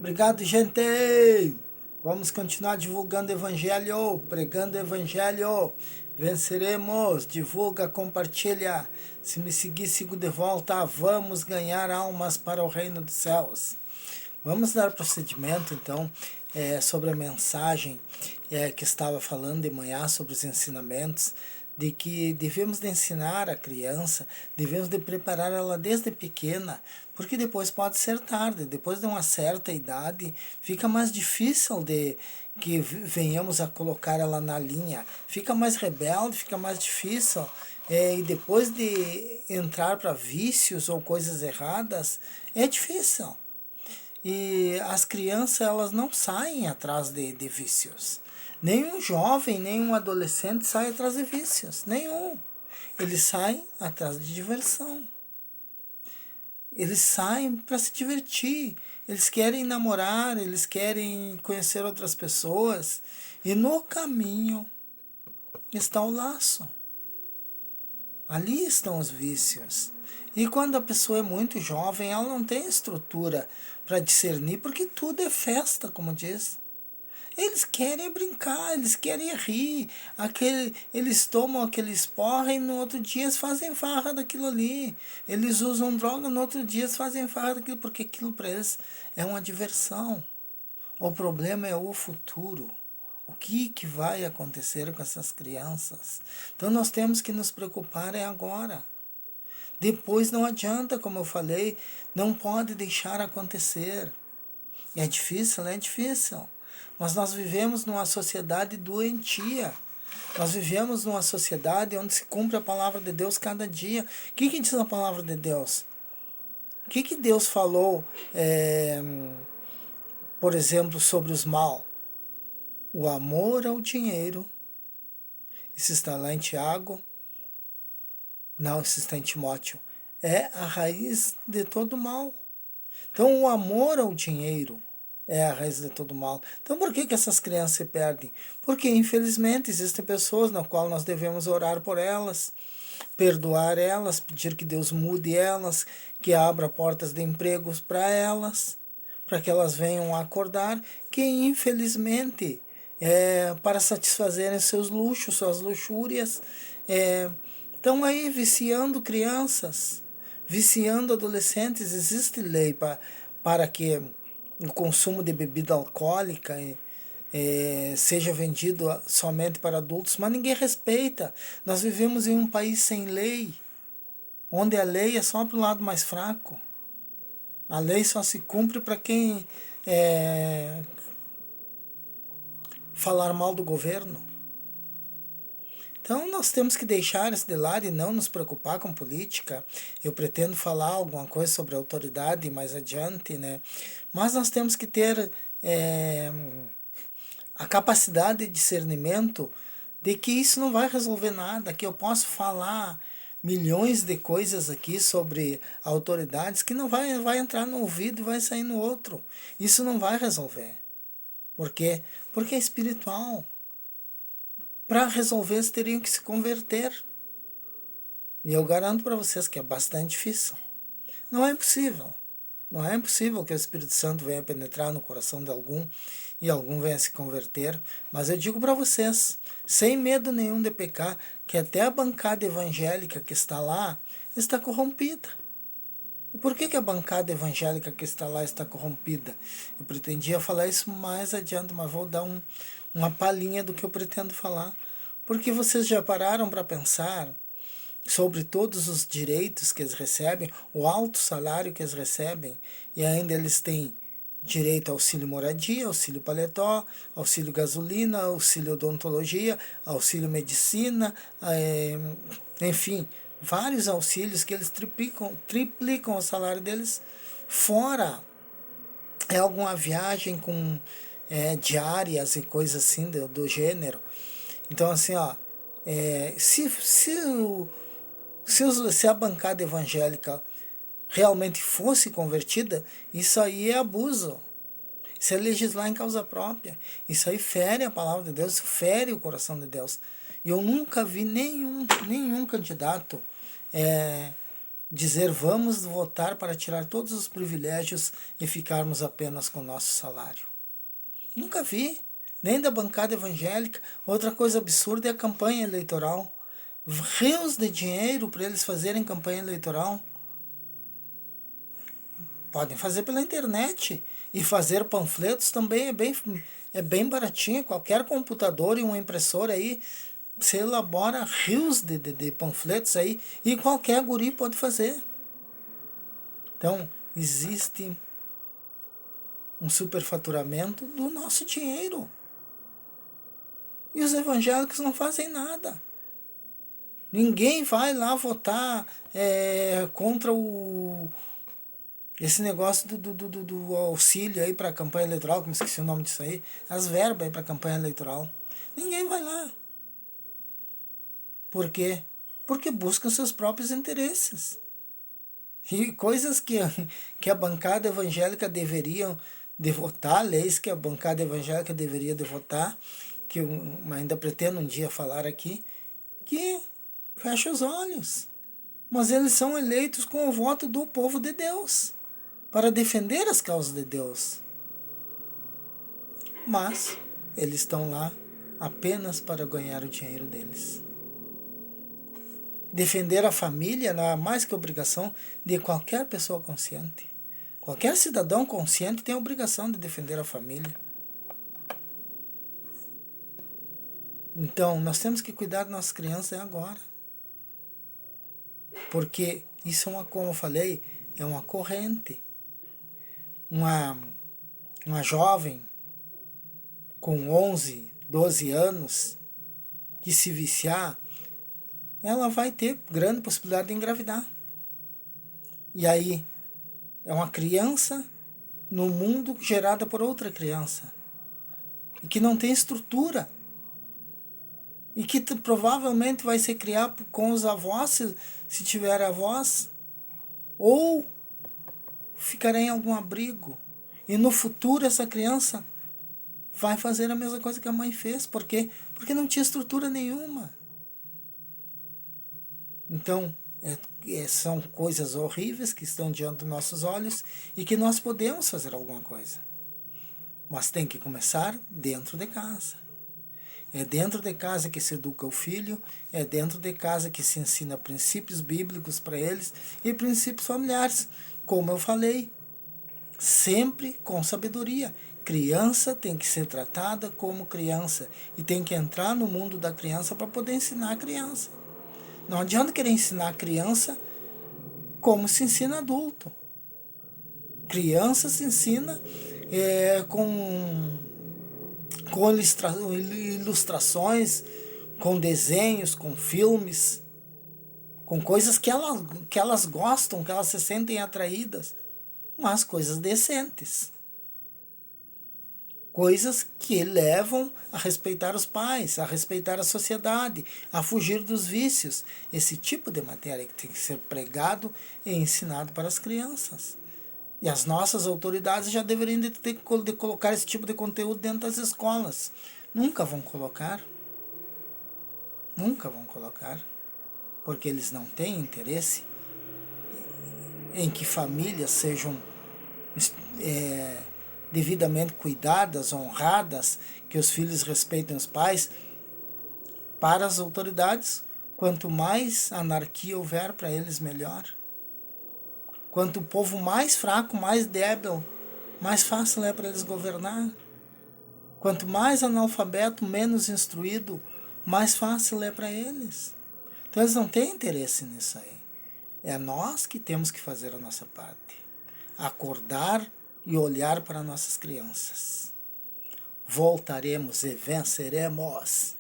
Obrigado, gente! Vamos continuar divulgando o Evangelho, pregando o Evangelho. Venceremos! Divulga, compartilha. Se me seguir, sigo de volta. Vamos ganhar almas para o reino dos céus. Vamos dar procedimento, então, sobre a mensagem que estava falando de manhã, sobre os ensinamentos, de que devemos de ensinar a criança, devemos de preparar ela desde pequena, porque depois pode ser tarde, depois de uma certa idade, fica mais difícil de que venhamos a colocar ela na linha, fica mais rebelde, fica mais difícil, e depois de entrar para vícios ou coisas erradas, é difícil. E as crianças, elas não saem atrás de vícios. Nenhum jovem, nenhum adolescente sai atrás de vícios. Nenhum. Eles saem atrás de diversão. Eles saem para se divertir. Eles querem namorar, eles querem conhecer outras pessoas. E no caminho está o laço. Ali estão os vícios. E quando a pessoa é muito jovem, ela não tem estrutura para discernir, porque tudo é festa, como diz. Eles querem brincar, eles querem rir. Eles tomam aquele porra e no outro dia eles fazem farra daquilo ali. Eles usam droga, no outro dia eles fazem farra daquilo, porque aquilo para eles é uma diversão. O problema é o futuro. O que vai acontecer com essas crianças? Então nós temos que nos preocupar agora. Depois não adianta, como eu falei, não pode deixar acontecer. É difícil, é difícil. Mas nós vivemos numa sociedade doentia. Nós vivemos numa sociedade onde se cumpre a palavra de Deus cada dia. O que diz a palavra de Deus? O que Deus falou, por exemplo, sobre os mal? O amor ao dinheiro. Isso está lá em Tiago. Não, isso está em Timóteo. É a raiz de todo mal. Então, o amor ao dinheiro é a raiz de todo mal. Então, por que essas crianças se perdem? Porque, infelizmente, existem pessoas na qual nós devemos orar por elas, perdoar elas, pedir que Deus mude elas, que abra portas de empregos para elas, para que elas venham a acordar, que, infelizmente, para satisfazerem seus luxos, suas luxúrias, estão aí viciando crianças, viciando adolescentes. Existe lei para que o consumo de bebida alcoólica seja vendido somente para adultos, mas ninguém respeita. Nós vivemos em um país sem lei, onde a lei é só para o lado mais fraco. A lei só se cumpre para quem falar mal do governo. Então nós temos que deixar isso de lado e não nos preocupar com política. Eu pretendo falar alguma coisa sobre a autoridade mais adiante, né? Mas nós temos que ter a capacidade de discernimento de que isso não vai resolver nada, que eu posso falar milhões de coisas aqui sobre autoridades que não vai entrar no ouvido e vai sair no outro. Isso não vai resolver. Por quê? Porque é espiritual. Para resolver, eles teriam que se converter. E eu garanto para vocês que é bastante difícil. Não é impossível. Não é impossível que o Espírito Santo venha penetrar no coração de algum e algum venha se converter. Mas eu digo para vocês, sem medo nenhum de pecar, que até a bancada evangélica que está lá está corrompida. E por que a bancada evangélica que está lá está corrompida? Eu pretendia falar isso mais adiante, mas vou dar uma palhinha do que eu pretendo falar. Porque vocês já pararam para pensar sobre todos os direitos que eles recebem, o alto salário que eles recebem, e ainda eles têm direito ao auxílio moradia, auxílio paletó, auxílio gasolina, auxílio odontologia, auxílio medicina, enfim, vários auxílios que eles triplicam o salário deles, fora alguma viagem com diárias e coisas assim do gênero. Então, assim, ó, se a bancada evangélica realmente fosse convertida, isso aí é abuso. Isso é legislar em causa própria. Isso aí fere a palavra de Deus, fere o coração de Deus. E eu nunca vi nenhum candidato dizer vamos votar para tirar todos os privilégios e ficarmos apenas com o nosso salário. Nunca vi, nem da bancada evangélica. Outra coisa absurda é a campanha eleitoral. Rios de dinheiro para eles fazerem campanha eleitoral. Podem fazer pela internet. E fazer panfletos também é bem baratinho. Qualquer computador e uma impressora aí, você elabora rios de panfletos aí. E qualquer guri pode fazer. Então, existe um superfaturamento do nosso dinheiro. E os evangélicos não fazem nada. Ninguém vai lá votar contra esse negócio do auxílio aí para a campanha eleitoral, como esqueci o nome disso aí, as verbas aí para a campanha eleitoral. Ninguém vai lá. Por quê? Porque buscam seus próprios interesses. E coisas que a bancada evangélica deveriam de votar, leis que a bancada evangélica deveria de votar, que eu ainda pretendo um dia falar aqui, que fecha os olhos. Mas eles são eleitos com o voto do povo de Deus, para defender as causas de Deus. Mas eles estão lá apenas para ganhar o dinheiro deles. Defender a família não é mais que obrigação de qualquer pessoa consciente. Qualquer cidadão consciente tem a obrigação de defender a família. Então, nós temos que cuidar das nossas crianças agora. Porque isso como eu falei, é uma corrente. Uma jovem com 11, 12 anos que se viciar, ela vai ter grande possibilidade de engravidar. E aí, é uma criança no mundo gerada por outra criança. E que não tem estrutura. E que provavelmente vai se criar com os avós, se tiver avós. Ou ficará em algum abrigo. E no futuro essa criança vai fazer a mesma coisa que a mãe fez. Por quê? Porque não tinha estrutura nenhuma. Então, são coisas horríveis que estão diante dos nossos olhos e que nós podemos fazer alguma coisa. Mas tem que começar dentro de casa. É dentro de casa que se educa o filho, é dentro de casa que se ensina princípios bíblicos para eles e princípios familiares. Como eu falei, sempre com sabedoria. Criança tem que ser tratada como criança e tem que entrar no mundo da criança para poder ensinar a criança. Não adianta querer ensinar a criança como se ensina adulto. Criança se ensina com ilustrações, com desenhos, com filmes, com coisas que elas gostam, que elas se sentem atraídas, mas coisas decentes. Coisas que levam a respeitar os pais, a respeitar a sociedade, a fugir dos vícios. Esse tipo de matéria que tem que ser pregado e ensinado para as crianças. E as nossas autoridades já deveriam ter de colocar esse tipo de conteúdo dentro das escolas. Nunca vão colocar. Nunca vão colocar. Porque eles não têm interesse em que famílias sejam devidamente cuidadas, honradas, que os filhos respeitem os pais. Para as autoridades, quanto mais anarquia houver para eles, melhor. Quanto o povo mais fraco, mais débil, mais fácil é para eles governar. Quanto mais analfabeto, menos instruído, mais fácil é para eles. Então eles não têm interesse nisso aí. É nós que temos que fazer a nossa parte. Acordar e olhar para nossas crianças. Voltaremos e venceremos.